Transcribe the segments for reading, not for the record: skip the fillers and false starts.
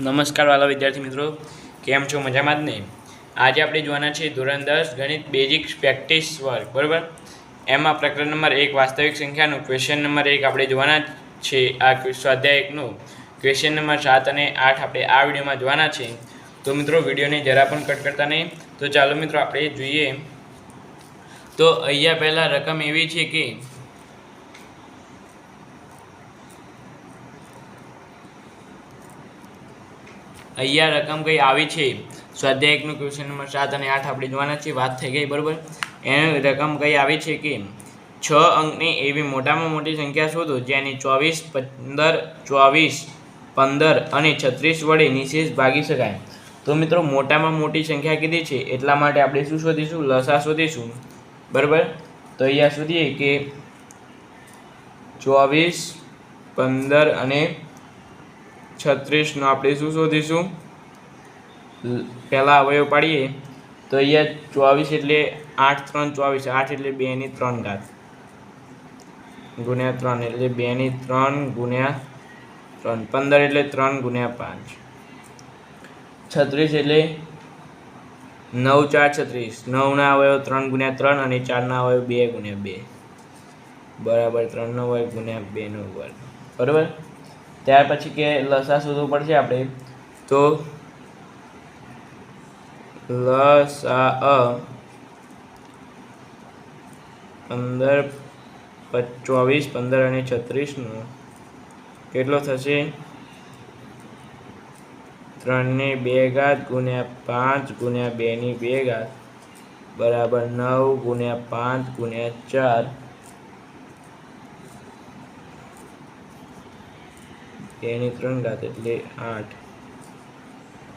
નમસ્કાર વાલા વિદ્યાર્થી મિત્રો, કેમ છો? મજામાં જ ને? આજે આપણે જોવાના છે ધોરણ 10 ગણિત બેઝિક પ્રેક્ટિસ વર્ક, બરાબર? એમાં પ્રકરણ નંબર 1 વાસ્તવિક સંખ્યાનું ક્વેશ્ચન નંબર 1 આપણે જોવાના છે. આ સ્વાધ્યાય 1નું ક્વેશ્ચન નંબર 7 અને 8 આપણે આ વિડીયોમાં જોવાના છે. તો મિત્રો વિડીયોને જરા પણ કટ કરતા નહીં. તો ચાલો મિત્રો આપણે જોઈએ. તો અહીંયા પહેલાં રકમ એવી છે કે અહીંયા રકમ કઈ આવી છે. સ્વાધ્યાય 1નું ક્વેશ્ચન નંબર 7 અને 8 આપણે જોવાના છે. વાત થઈ ગઈ, બરાબર? એની રકમ કઈ આવી છે કે 6 અંકની એવી મોટામાં મોટી સંખ્યા શોધો જેની 24, 15 અને 36 વડે નિશેષ ભાગી શકાય. તો મિત્રો મોટામાં મોટી સંખ્યા કીધી છે એટલા માટે આપણે શું શોધીશું? લસા શોધીશું, બરાબર? તો અહીંયા શોધીએ કે 24, 15 અને 36 નો આપણે શું શોધીશું? પહેલા અવયવ પાડીએ તો અહીંયા 24 એટલે 8 3 24, 8 એટલે 2 ની 3 ઘાત ગુણ્યા 3 એટલે 2 ની 3 ગુણ્યા 3, 15 એટલે 3 ગુણ્યા 5, 36 એટલે 9 4 36, 9 ના અવયવ 3 ગુણ્યા 3 અને 4 ના અવયવ 2 ગુણ્યા 2 બરાબર 3 નો વર્ગ ગુણ્યા 2 નો વર્ગ, બરાબર? ત્યાર પછી કે લસા શોધવું પડશે આપણે. તો લસા 15, 24, 15 અને 36 નો કેટલો થશે? 3 ની 2 ઘાત ગુણ્યા 5 ગુણ્યા 2 ની 2 ઘાત બરાબર 9 ગુણ્યા 5 ગુણ્યા 4 2 ની 3 ઘાત એટલે 8,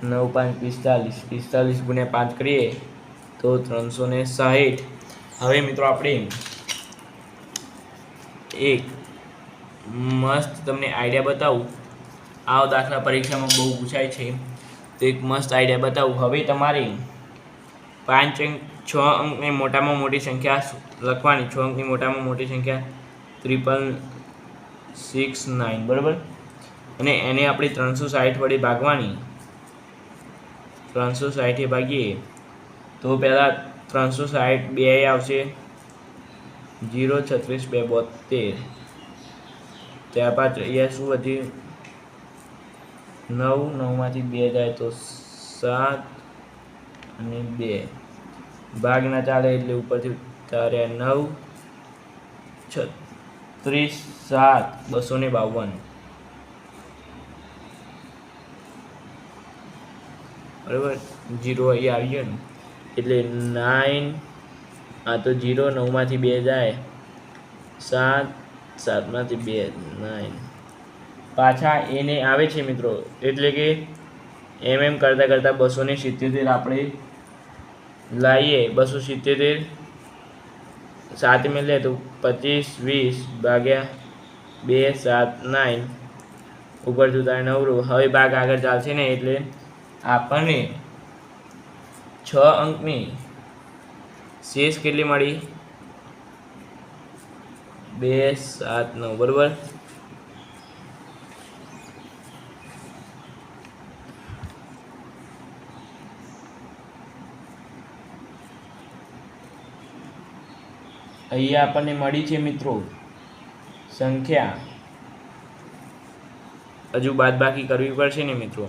9 5 45, 45 ગુણ્યા 5 કરીએ તો 360. હવે મિત્રો આપણે એક મસ્ત તમને આઈડિયા બતાવું. આ દાખલા પરીક્ષામાં બહુ પૂછાય છે, તો એક મસ્ત આઈડિયા બતાવું. હવે તમારે 6 અંકની મોટામાં મોટી સંખ્યા લખવાની. 6 અંકની મોટામાં મોટી સંખ્યા 3669, બરાબર? અને એને આપણે 360 વડે ભાગવાની. 360 ભાગીએ તો પહેલાં 360 2 આવશે, 0 36 2 72. ત્યાર બાદ અહીંયા શું વધ્યું? 9, 9 માંથી 2 જાય તો 7 અને 2 ભાગ ના ચાલે એટલે ઉપરથી ઉતાર્યા 9 36 7 252, બરાબર? 0 અહીંયા આવી ગયો ને એટલે 9. આ તો 0, 9 માંથી 2 જાય 7, 7 માંથી 2 9. પાછા એને આવે છે મિત્રો, એટલે કે એમ કરતાં કરતાં 277 આપણે લાવીએ. 277 7 में લે તો 25 20 ભાગ્યા 2 7 9 ઉપર જુદા 9. હવે ભાગ આગળ ચાલશે ને એટલે આપણને 6 અંકની શેષ કેટલી મળી? 2 7 9, બરાબર? અહીંયા આપણને મળી છે મિત્રો સંખ્યા. હજુ બાદબાકી કરવી પડશે ને મિત્રો.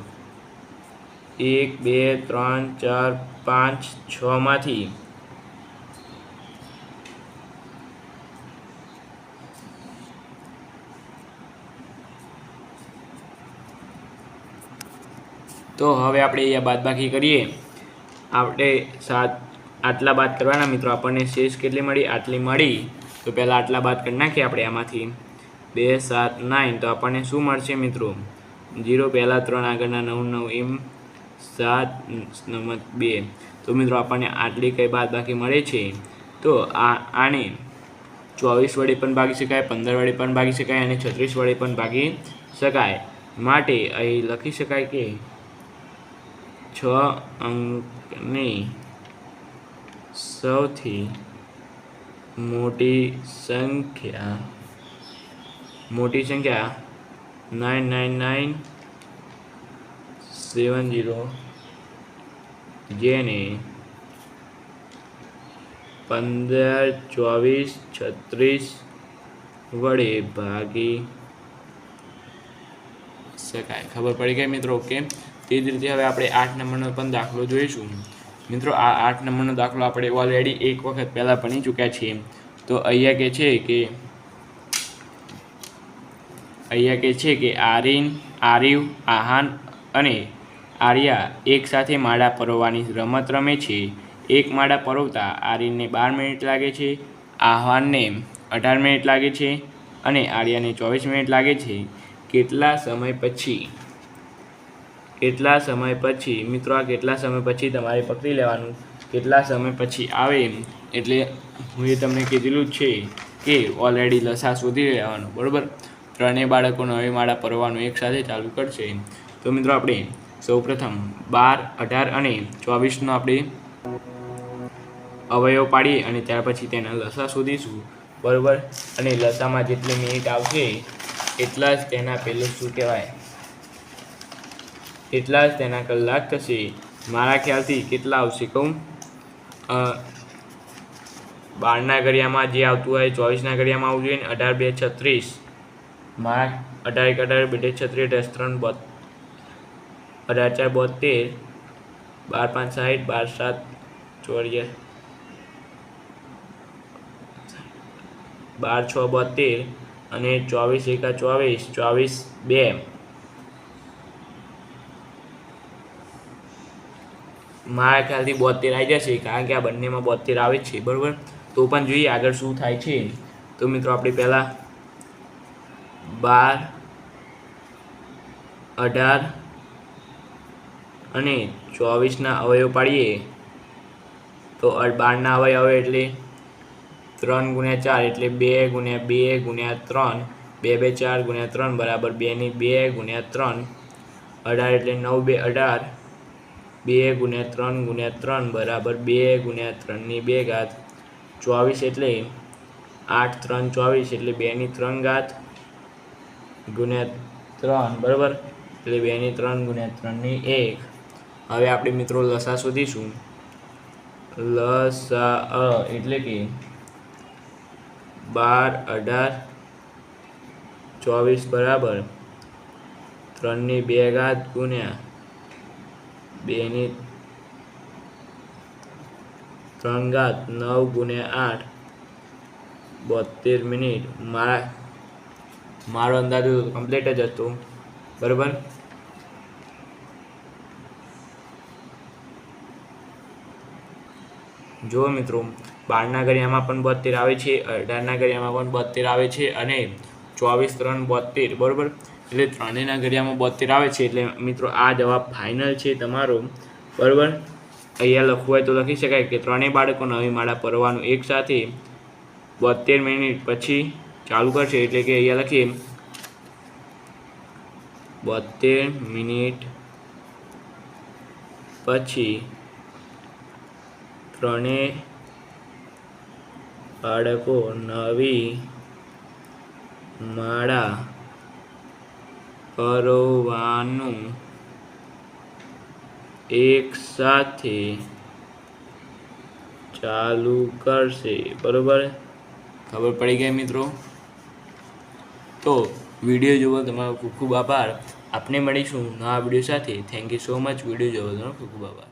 1 2 3 4 5 6 માંથી તો હવે આપણે અહીંયા બાદબાકી કરીએ. આપણે 7 આટલા બાદ કરવાના મિત્રો. આપણને શેષ કેટલી મળી? આટલી મળી. તો પહેલાં આટલા બાદ કરી નાખીએ આપણે આમાંથી. 2 7 9 તો આપણને શું મળશે મિત્રો? 0 પહેલાં 3 આગળના 9 9 એમ 7 9 2. તો મિત્રો આપણને આટલી કઈ બાદબાકી મળે છે. તો આને 24 વડે પણ ભાગી શકાય, 15 વડે પણ ભાગી શકાય અને 36 વડે પણ ભાગી શકાય. માટે અહીં લખી શકાય કે 6 અંકની સૌથી મોટી સંખ્યા 999 70 જેને 15, 24, 36 વડે ભાગી શકાય। ખબર પડી ગઈ મિત્રો? ઓકે, તે જ રીતે હવે આપણે 8 નંબરનો પણ દાખલો જોઈશું મિત્રો। આ 8 નંબરનો દાખલો આપણે ઓલરેડી એક વખત પહેલાં ભણી ચૂક્યા છીએ। તો અહીંયા કે છે કે આરિવ, આહાન અને આર્યા એક સાથે માળા પરોવવાની રમત રમે છે। એક માળા પરોવતા આરિનને 12 મિનિટ લાગે છે, આહ્વાનને 18 મિનિટ લાગે છે અને આર્યાને 24 મિનિટ લાગે છે। કેટલા સમય પછી મિત્રો, આ કેટલા સમય પછી તમારે પકડી લેવાનું। કેટલા સમય પછી આવે એટલે હું એ તમને કીધેલું જ છે કે ઓલરેડી લસા શોધી લેવાનો, બરાબર। ત્રણેય બાળકો નવી માળા પરોવવાનું એક સાથે ચાલુ કરશે। તો મિત્રો આપણે સૌપ્રથમ 12, 18 અને 24નો આપણે અવયવ પાડીએ અને ત્યાર પછી તેના લસા શોધીશું, બરાબર। અને લસામાં જેટલી મિનિટ આવશે એટલા જ તેના પેલું શું કહેવાય, એટલા જ તેના કલાક થશે। મારા ખ્યાલથી કેટલા આવશે કહું? 12ના ઘડિયામાં જે આવતું હોય 24ના ઘડિયામાં આવવું જોઈએ ને 18 2 36, મારા 18 1 18 2 36 3 18 4 72, 12 5 60, 12 7 24, 12 6 72 અને 24 1 24, 24 2 મારા ખ્યાલથી 72 આવી જશે, કારણ કે આ બંનેમાં 72 આવે છે, બરાબર। તો પણ જોઈએ આગળ શું થાય છે। તો મિત્રો આપણે પહેલાં 12, 18 અને 24ના અવયવ પાડીએ તો 12ના અવયવ આવે એટલે 3 × 4 એટલે 2 × 2 × 3, 2 2 4 × 3 બરાબર 2 ની 2 × 3, 18 એટલે 9 2 18, 2 × 3 × 3 બરાબર 2 × 3 ની 2 ઘાત, 24 એટલે 8 3 24 એટલે 2 ની 3 ઘાત × 3 બરાબર, એટલે 2 ની 3 × 3 ની 1। હવે આપણે મિત્રો લસા શોધીશું। લસા એટલે કે 12, 18, 24 બરાબર 3 ની 2 ઘાત ગુણ્યા 2 ની 3 ઘાત 9 × 8, 72 મિનિટ। મારો અંદાજો કમ્પ્લીટ જ હતો, બરાબર। જો મિત્રો 12ના ઘડિયામાં પણ 72 આવે છે, 18ના ઘડિયામાં પણ 72 આવે છે અને 24 3 72, બરાબર। એટલે ત્રણેયના ઘડિયામાં 72 આવે છે, એટલે મિત્રો આ જવાબ ફાઇનલ છે તમારો, બરાબર। અહીંયા લખવું હોય તો લખી શકાય કે ત્રણેય બાળકો નવી માળા પરોવવાનું એક સાથે 72 મિનિટ પછી ચાલુ કરશે, એટલે કે અહીંયા લખીએ 72 મિનિટ પછી ત્રણેય બાળકો નવી માળા પરોવવાનું એક સાથે ચાલુ કરશે, બરોબર। ખબર પડી ગઈ મિત્રો? તો વિડીયો જોવા તમારો ખૂબ ખૂબ આભાર। આપને મળીશું નવા વિડીયો સાથે। Thank you so much video જોવાનો ખૂબ ખૂબ આભાર।